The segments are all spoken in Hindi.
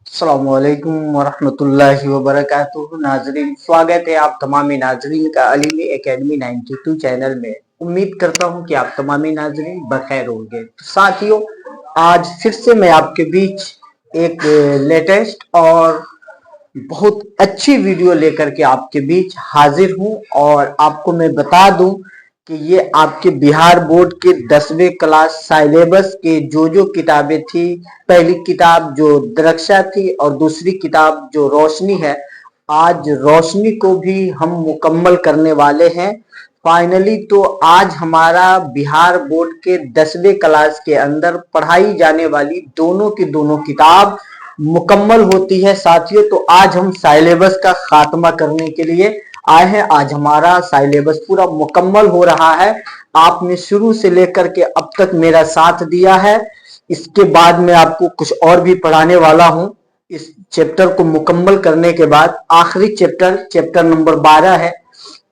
अस्सलामुअलैकुम वरहमतुल्लाहि वबरकातुहू। नाजरीन, स्वागत है आप तमामी नाजरीन का अलीमी एकेडमी 92 चैनल में। उम्मीद करता हूं कि आप तमामी नाजरीन बखैर होंगे। तो साथियों, आज फिर से मैं आपके बीच एक लेटेस्ट और बहुत अच्छी वीडियो लेकर के आपके बीच हाजिर हूं। और आपको मैं बता दूं कि ये आपके बिहार बोर्ड के 10वीं क्लास सिलेबस के जो किताबें थी, पहली किताब जो दरक्षा थी और दूसरी किताब जो रोशनी है, आज रोशनी को भी हम मुकम्मल करने वाले हैं फाइनली। तो आज हमारा बिहार बोर्ड के 10वीं क्लास के अंदर पढ़ाई जाने वाली दोनों की दोनों किताब मुकम्मल होती है साथियों। तो आज हम सिलेबस का खात्मा करने के लिए आए हैं। आज हमारा सिलेबस पूरा मुकम्मल हो रहा है। आपने शुरू से लेकर के अब तक मेरा साथ दिया है। इसके बाद मैं आपको कुछ और भी पढ़ाने वाला हूं। इस चैप्टर को मुकम्मल करने के बाद आखिरी चैप्टर नंबर 12 है।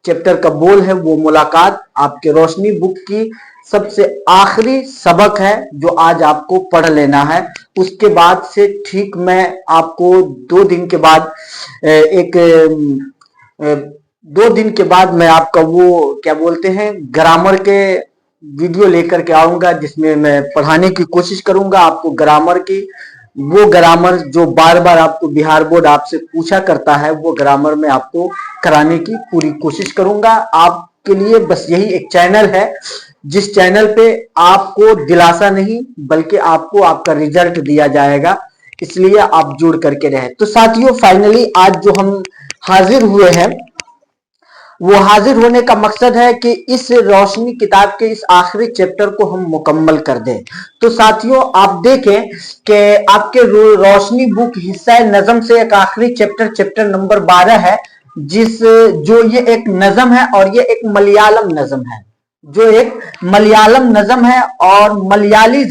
चैप्टर का बोल है वो मुलाकात, आपके रोशनी बुक की सबसे आखिरी सबक है जो आज आपको पढ़ लेना है। उसके बाद से ठीक मैं आपको 2 दिन के बाद मैं आपका वो क्या बोलते हैं ग्रामर के वीडियो लेकर के आऊंगा, जिसमें मैं पढ़ाने की कोशिश करूंगा आपको ग्रामर की। वो ग्रामर जो बार बार आपको बिहार बोर्ड आपसे पूछा करता है, वो ग्रामर में आपको कराने की पूरी कोशिश करूंगा। आपके लिए बस यही एक चैनल है जिस चैनल पे आपको दिलासा नहीं बल्कि आपको आपका रिजल्ट दिया जाएगा, इसलिए आप जुड़ करके रहे। तो साथियों, फाइनली आज जो हम हाजिर हुए हैं, वो हाजिर होने का मकसद है कि इस रोशनी किताब के इस आखिरी चैप्टर को हम मुकम्मल कर दें। तो साथियों, आप देखें कि आपके रोशनी बुक हिस्सा नज़म से एक आखिरी चैप्टर नंबर 12 है, जो ये एक नज़म है और ये एक मलयालम नज़म है, जो एक मलयालम नज़म है। और मलयालम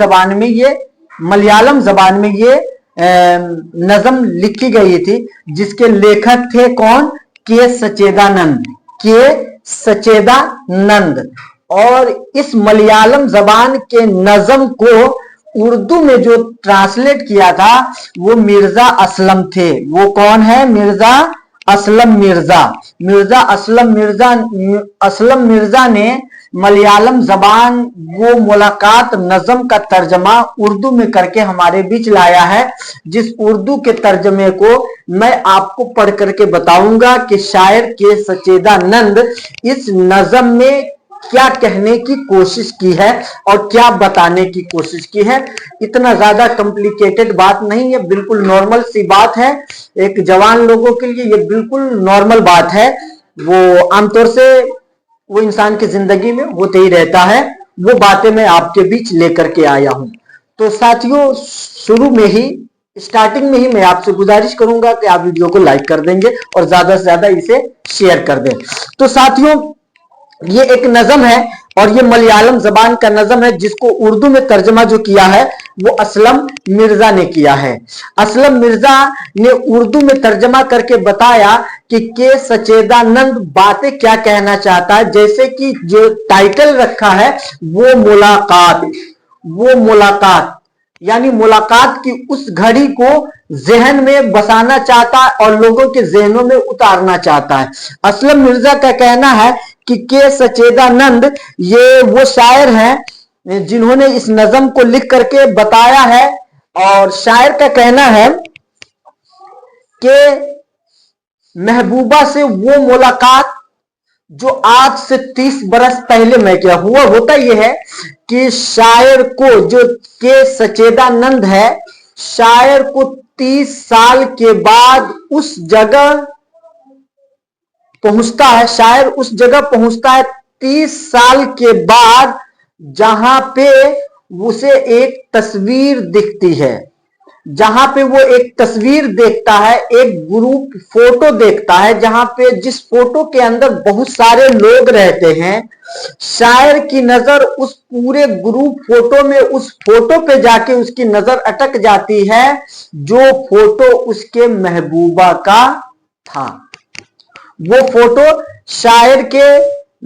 जबान में ये नज़म लिखी गई थी, जिसके लेखक थे कौन? के सचेदानंद। और इस मलयालम जबान के नज़म को उर्दू में जो ट्रांसलेट किया था वो मिर्जा असलम थे। वो कौन है? मिर्जा असलम मिर्जा ने मलयालम जबान वो मुलाकात नज़म का तर्जमा उर्दू में करके हमारे बीच लाया है, जिस उर्दू के तर्जमे को मैं आपको पढ़ करके बताऊंगा कि शायर के सचेदानंद इस नज़म में क्या कहने की कोशिश की है और क्या बताने की कोशिश की है। इतना ज्यादा कॉम्प्लिकेटेड बात नहीं है, बिल्कुल नॉर्मल सी बात है। एक जवान लोगों के लिए ये बिल्कुल नॉर्मल बात है। वो आमतौर से वो इंसान की जिंदगी में होते ही रहता है। वो बातें मैं आपके बीच लेकर के आया हूं। तो साथियों, स्टार्टिंग में ही मैं आपसे गुजारिश करूंगा कि आप वीडियो को लाइक कर देंगे और ज्यादा से ज्यादा इसे शेयर कर दें। तो साथियों, ये एक नज़म है और ये मलयालम जबान का नज़म है, जिसको उर्दू में तर्जमा जो किया है वो असलम मिर्जा ने किया है। असलम मिर्जा ने उर्दू में तर्जमा करके बताया कि के सचेदानंद बातें क्या कहना चाहता है। जैसे कि जो टाइटल रखा है वो मुलाकात यानी मुलाकात की उस घड़ी को जहन में बसाना चाहता है और लोगों के जहनों में उतारना चाहता है। असलम मिर्जा का कहना है कि के सचेदानंद ये वो शायर हैं जिन्होंने इस नज़म को लिख करके बताया है। और शायर का कहना है कि महबूबा से वो मुलाकात जो आज से 30 बरस पहले मैं क्या हुआ। होता यह है कि शायर को, जो के सचेदानंद है, शायर को 30 साल के बाद उस जगह पहुंचता है। शायर उस जगह पहुंचता है 30 साल के बाद जहां पे उसे एक तस्वीर दिखती है, जहां पे वो एक तस्वीर देखता है, एक ग्रुप फोटो देखता है, जहां पे जिस फोटो के अंदर बहुत सारे लोग रहते हैं। शायर की नजर उस पूरे ग्रुप फोटो में, उस फोटो पे जाके उसकी नजर अटक जाती है जो फोटो उसके महबूबा का था। वो फोटो शायर के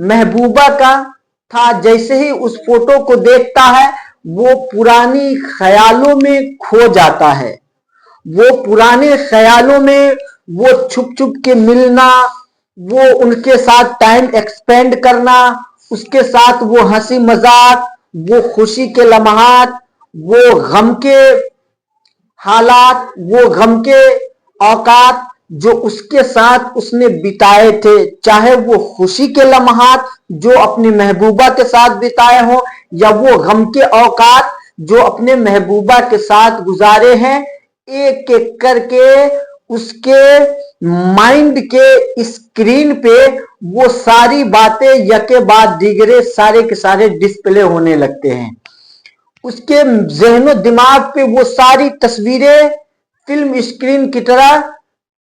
महबूबा का था। जैसे ही उस फोटो को देखता है वो पुरानी ख्यालों में खो जाता है। वो पुराने ख्यालों में वो छुप छुप के मिलना, वो उनके साथ टाइम एक्सपेंड करना, उसके साथ वो हंसी मजाक, वो खुशी के लम्हात, वो गम के हालात, वो गम के औकात जो उसके साथ उसने बिताए थे, चाहे वो खुशी के लम्हात जो अपनी महबूबा के साथ बिताए हो, या वो गम के औकात जो अपने महबूबा के साथ गुजारे हैं, एक एक करके उसके माइंड के स्क्रीन पे वो सारी बातें यके बाद दीगरे सारे के सारे डिस्प्ले होने लगते हैं। उसके जहनो दिमाग पे वो सारी तस्वीरें फिल्म स्क्रीन की तरह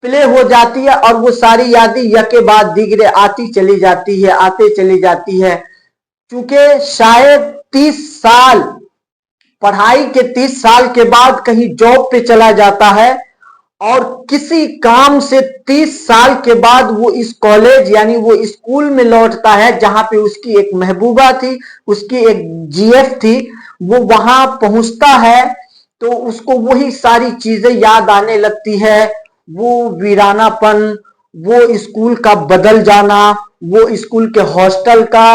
प्ले हो जाती है और वो सारी यादें यके बाद दीगरे आती चली जाती है, आते चली जाती है। क्योंकि शायद 30 साल पढ़ाई के 30 साल के बाद कहीं जॉब पे चला जाता है और किसी काम से 30 साल के बाद वो इस कॉलेज यानी वो स्कूल में लौटता है जहां पे उसकी एक महबूबा थी, उसकी एक जीएफ थी। वो वहां पहुंचता है तो उसको वही सारी चीजें याद आने लगती है, वो वीरानापन, वो स्कूल का बदल जाना, वो स्कूल के हॉस्टल का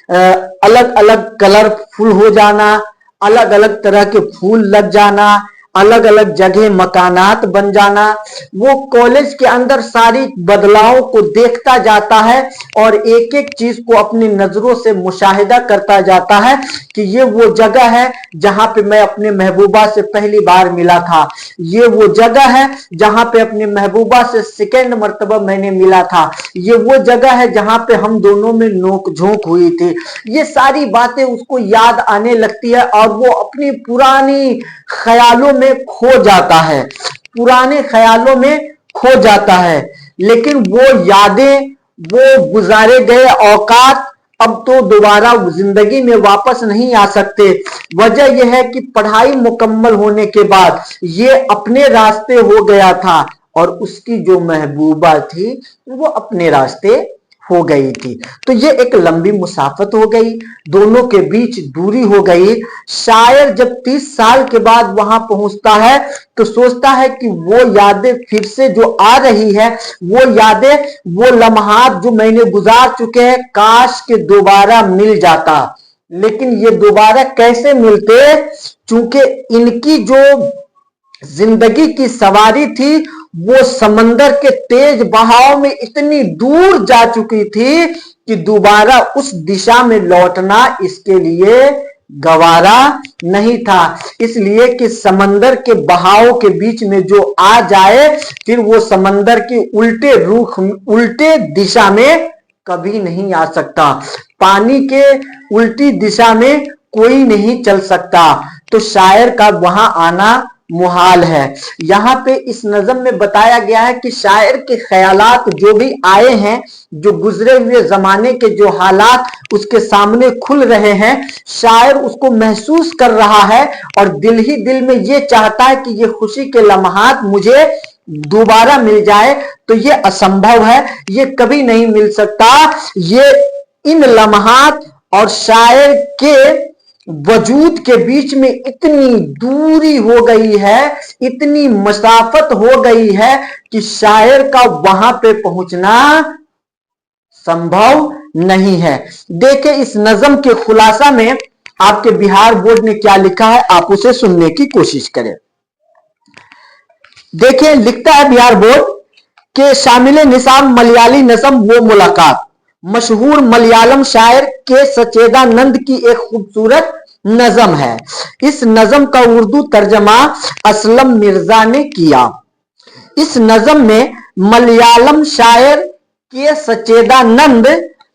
अलग अलग कलरफुल हो जाना, अलग अलग तरह के फूल लग जाना, अलग अलग जगह मकानात बन जाना। वो कॉलेज के अंदर सारी बदलाव को देखता जाता है और एक एक चीज को अपनी नजरों से मुशाहिदा करता जाता है कि ये वो जगह है जहां पे मैं अपने महबूबा से पहली बार मिला था, ये वो जगह है जहां पे अपने महबूबा से सेकेंड मर्तबा मैंने मिला था, ये वो जगह है जहां पे हम दोनों में नोक झोंक हुई थी। ये सारी बातें उसको याद आने लगती है और वो अपनी पुरानी ख्यालों में खो जाता है, पुराने ख्यालों में खो जाता है। लेकिन वो यादें, वो गुजारे गए औकात अब तो दोबारा जिंदगी में वापस नहीं आ सकते। वजह यह है कि पढ़ाई मुकम्मल होने के बाद ये अपने रास्ते हो गया था और उसकी जो महबूबा थी वो अपने रास्ते हो गई थी। तो ये एक लंबी मुसाफत हो गई, दोनों के बीच दूरी हो गई। शायर जब 30 साल के बाद वहां पहुंचता है तो सोचता है कि वो यादें फिर से जो आ रही है, वो यादें, वो लम्हात जो मैंने गुजार चुके हैं, काश के दोबारा मिल जाता। लेकिन ये दोबारा कैसे मिलते, चूंकि इनकी जो जिंदगी की सवारी थी वो समंदर के तेज बहाव में इतनी दूर जा चुकी थी कि दोबारा उस दिशा में लौटना इसके लिए गवारा नहीं था। इसलिए कि समंदर के बहाव के बीच में जो आ जाए फिर वो समंदर की उल्टे रुख, उल्टे दिशा में कभी नहीं आ सकता। पानी के उल्टी दिशा में कोई नहीं चल सकता, तो शायर का वहां आना मुहाल है। यहाँ पे इस नज़म में बताया गया है कि शायर के ख्यालात जो भी आए हैं, जो गुजरे हुए जमाने के जो हालात उसके सामने खुल रहे हैं, शायर उसको महसूस कर रहा है और दिल ही दिल में ये चाहता है कि ये खुशी के लम्हात मुझे दोबारा मिल जाए। तो ये असंभव है, ये कभी नहीं मिल सकता। ये इन लम्हात और शायर के वजूद के बीच में इतनी दूरी हो गई है, इतनी मसाफत हो गई है कि शायर का वहां पे पहुंचना संभव नहीं है। देखिए इस नज़म के खुलासा में आपके बिहार बोर्ड ने क्या लिखा है, आप उसे सुनने की कोशिश करें। देखिए लिखता है बिहार बोर्ड के शामिल निसाब मलयाली नज़म वो मुलाकात, मशहूर मलयालम शायर के सचेदानंद की एक खूबसूरत नज़म है। इस नज़म का उर्दू तर्जमा असलम मिर्जा ने किया। इस नज़म में मलयालम शायर के सचेदानंद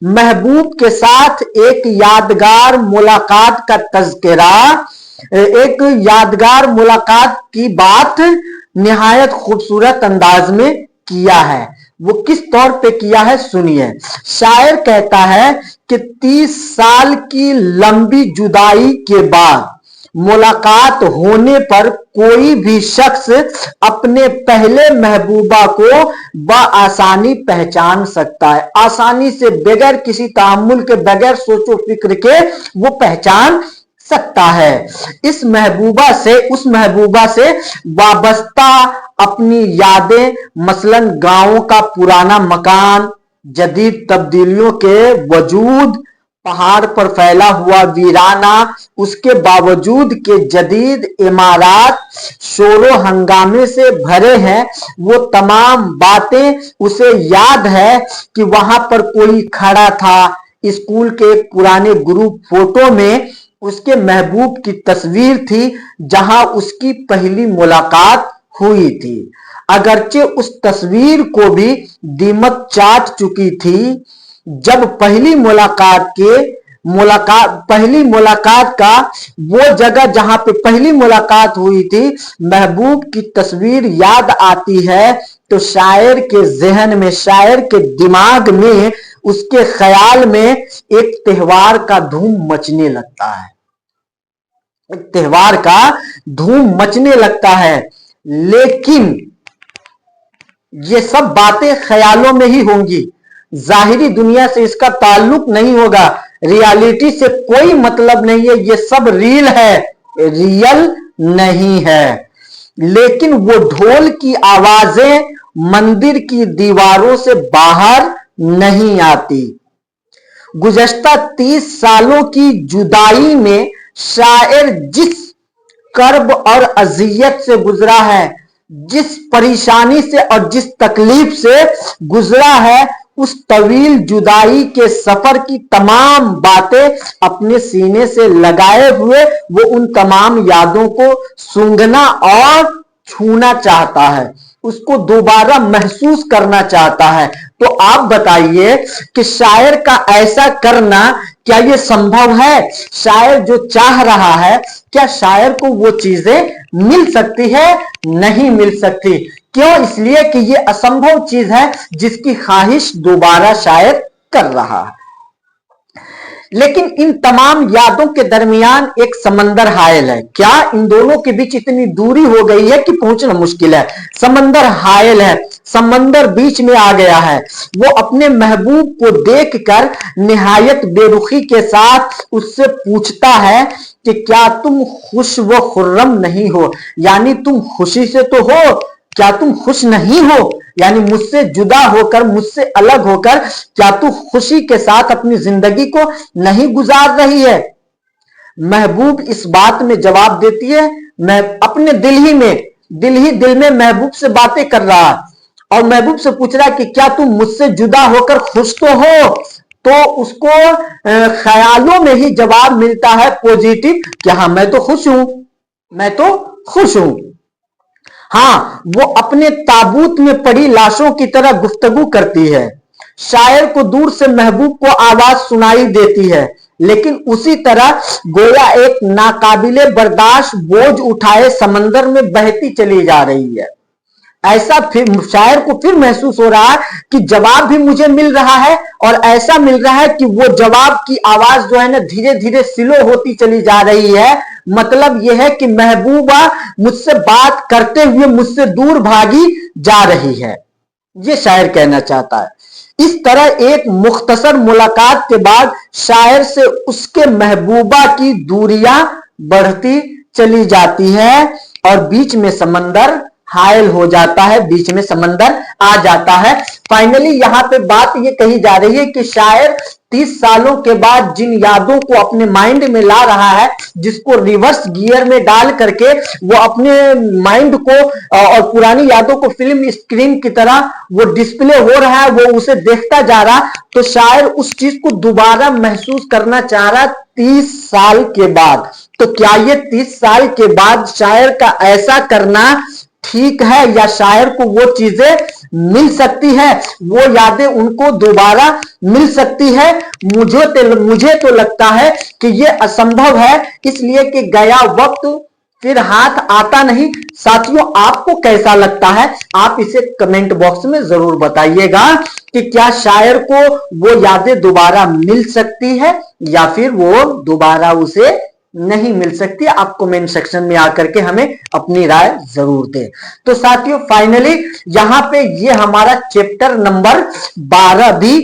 महबूब के साथ एक यादगार मुलाकात का तज़किरा, एक यादगार मुलाकात की बात निहायत खूबसूरत अंदाज में किया है। वो किस तौर पे किया है सुनिए। शायर कहता है कि 30 साल की लंबी जुदाई के बाद मुलाकात होने पर कोई भी शख्स अपने पहले महबूबा को बआसानी पहचान सकता है, आसानी से, बगैर किसी तामुल के, बगैर सोचो फिक्र के वो पहचान सकता है। इस महबूबा से उस महबूबा से वाबस्ता अपनी यादें, मसलन गांवों का पुराना मकान, जदीद तब्दीलियों के वजूद, पहाड़ पर फैला हुआ वीराना, उसके बावजूद के जदीद इमारत शोरो हंगामे से भरे हैं। वो तमाम बातें उसे याद है कि वहां पर कोई खड़ा था। स्कूल के एक पुराने ग्रुप फोटो में उसके महबूब की तस्वीर थी जहां उसकी पहली मुलाकात हुई थी। अगरचे उस तस्वीर को भी दीमक चाट चुकी थी। जब पहली मुलाकात का वो जगह जहां पे पहली मुलाकात हुई थी, महबूब की तस्वीर याद आती है तो शायर के जहन में, शायर के दिमाग में, उसके ख्याल में एक त्योहार का धूम मचने लगता है। एक त्योहार का धूम मचने लगता है। लेकिन ये सब बातें ख्यालों में ही होंगी, जाहिरी दुनिया से इसका ताल्लुक नहीं होगा, रियलिटी से कोई मतलब नहीं है। ये सब रील है, रियल नहीं है। लेकिन वो ढोल की आवाजें मंदिर की दीवारों से बाहर नहीं आती। गुज़श्ता 30 सालों की जुदाई में शायर जिस कर्ब और अजियत से गुजरा है, जिस परेशानी से और जिस तकलीफ से गुजरा है, उस तवील जुदाई के सफर की तमाम बातें अपने सीने से लगाए हुए वो उन तमाम यादों को सूंघना और छूना चाहता है, उसको दोबारा महसूस करना चाहता है। तो आप बताइए कि शायर का ऐसा करना क्या ये संभव है? शायर जो चाह रहा है, क्या शायर को वो चीजें मिल सकती है? नहीं मिल सकती। क्यों? इसलिए कि ये असंभव चीज है जिसकी ख्वाहिश दोबारा शायर कर रहा है। लेकिन इन तमाम यादों के दरमियान एक समंदर हायल है। क्या? इन दोनों के बीच इतनी दूरी हो गई है कि पहुंचना मुश्किल है। समंदर हायल है, समंदर बीच में आ गया है। वो अपने महबूब को देखकर निहायत बेरुखी के साथ उससे पूछता है कि क्या तुम खुश व खुर्रम नहीं हो? यानी तुम खुशी से तो हो, क्या तुम खुश नहीं हो? यानी मुझसे जुदा होकर, मुझसे अलग होकर क्या तू खुशी के साथ अपनी जिंदगी को नहीं गुजार रही है? महबूब इस बात में जवाब देती है, मैं अपने दिल में महबूब से बातें कर रहा और महबूब से पूछ रहा कि क्या तुम मुझसे जुदा होकर खुश तो हो? तो उसको ख्यालों में ही जवाब मिलता है पॉजिटिव कि हाँ मैं तो खुश हूं, मैं तो खुश हूं। हाँ, वो अपने ताबूत में पड़ी लाशों की तरह गुफ्तगू करती है। शायर को दूर से महबूब को आवाज सुनाई देती है, लेकिन उसी तरह गोया एक नाकाबिले बर्दाश्त बोझ उठाए समंदर में बहती चली जा रही है। ऐसा फिर शायर को फिर महसूस हो रहा है कि जवाब भी मुझे मिल रहा है और ऐसा मिल रहा है कि वो जवाब की आवाज जो है ना धीरे धीरे स्लो होती चली जा रही है। मतलब यह है कि महबूबा मुझसे बात करते हुए मुझसे दूर भागी जा रही है, ये शायर कहना चाहता है। इस तरह एक मुख्तसर मुलाकात के बाद शायर से उसके महबूबा की दूरियां बढ़ती चली जाती है और बीच में समंदर हायल हो जाता है, बीच में समंदर आ जाता है। फाइनली यहाँ पे बात ये कही जा रही है कि शायर 30 सालों के बाद जिन यादों को अपने माइंड में ला रहा है, जिसको रिवर्स गियर में डाल करके वो अपने माइंड को और पुरानी यादों को फिल्म स्क्रीन की तरह वो डिस्प्ले हो रहा है, वो उसे देखता जा रहा, तो शायर उस चीज को दोबारा महसूस करना चाह रहा 30 साल के बाद। तो क्या ये 30 साल के बाद शायर का ऐसा करना ठीक है, या शायर को वो चीजें मिल सकती है, वो यादें उनको दोबारा मिल सकती है? मुझे तो लगता है कि ये असंभव है, इसलिए कि गया वक्त फिर हाथ आता नहीं। साथियों, आपको कैसा लगता है? आप इसे कमेंट बॉक्स में जरूर बताइएगा कि क्या शायर को वो यादें दोबारा मिल सकती है या फिर वो दोबारा उसे नहीं मिल सकती। आप कमेंट सेक्शन में आकर के हमें अपनी राय जरूर दें। तो साथियों, फाइनली यहां पे ये हमारा चैप्टर नंबर 12 भी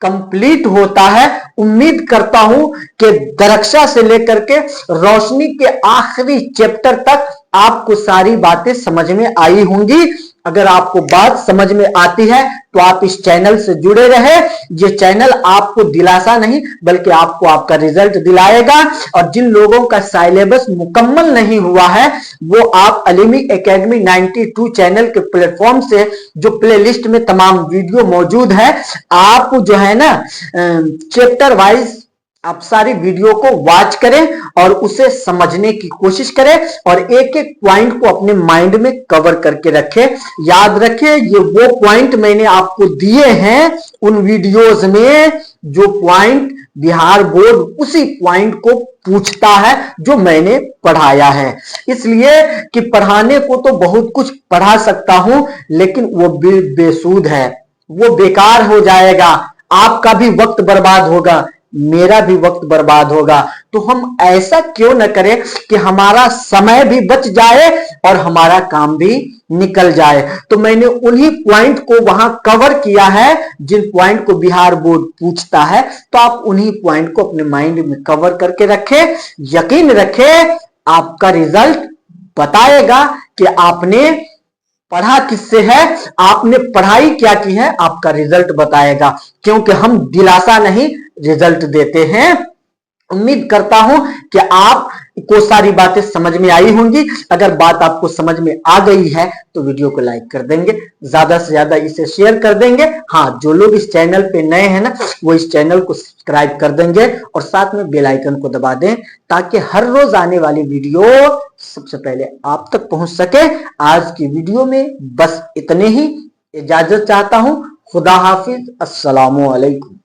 कंप्लीट होता है। उम्मीद करता हूं कि दरक्षा से लेकर के रोशनी के आखिरी चैप्टर तक आपको सारी बातें समझ में आई होंगी। अगर आपको बात समझ में आती है तो आप इस चैनल से जुड़े रहे। ये चैनल आपको दिलासा नहीं बल्कि आपको आपका रिजल्ट दिलाएगा। और जिन लोगों का सिलेबस मुकम्मल नहीं हुआ है वो आप अलीमी एकेडमी 92 चैनल के प्लेटफॉर्म से जो प्लेलिस्ट में तमाम वीडियो मौजूद है, आप जो है ना चैप्टर वाइज आप सारी वीडियो को वॉच करें और उसे समझने की कोशिश करें और एक एक पॉइंट को अपने माइंड में कवर करके रखें। याद रखें, ये वो पॉइंट मैंने आपको दिए हैं उन वीडियोस में जो पॉइंट बिहार बोर्ड उसी पॉइंट को पूछता है जो मैंने पढ़ाया है। इसलिए कि पढ़ाने को तो बहुत कुछ पढ़ा सकता हूं लेकिन वो बेसूद है, वो बेकार हो जाएगा, आपका भी वक्त बर्बाद होगा, मेरा भी वक्त बर्बाद होगा। तो हम ऐसा क्यों न करें कि हमारा समय भी बच जाए और हमारा काम भी निकल जाए। तो मैंने उन्हीं पॉइंट को वहां कवर किया है जिन पॉइंट को बिहार बोर्ड पूछता है। तो आप उन्हीं पॉइंट को अपने माइंड में कवर करके रखें। यकीन रखें, आपका रिजल्ट बताएगा कि आपने पढ़ा किससे है, आपने पढ़ाई क्या की है, आपका रिजल्ट बताएगा। क्योंकि हम दिलासा नहीं रिजल्ट देते हैं। उम्मीद करता हूं कि आपको सारी बातें समझ में आई होंगी। अगर बात आपको समझ में आ गई है तो वीडियो को लाइक कर देंगे, ज्यादा से ज्यादा इसे शेयर कर देंगे। हाँ, जो लोग इस चैनल पे नए हैं ना वो इस चैनल को सब्सक्राइब कर देंगे और साथ में बेल आइकन को दबा दें ताकि हर रोज आने वाली वीडियो सबसे पहले आप तक पहुंच सके। आज की वीडियो में बस इतने ही, इजाजत चाहता हूं। खुदा हाफिज, अस्सलामु अलैकुम।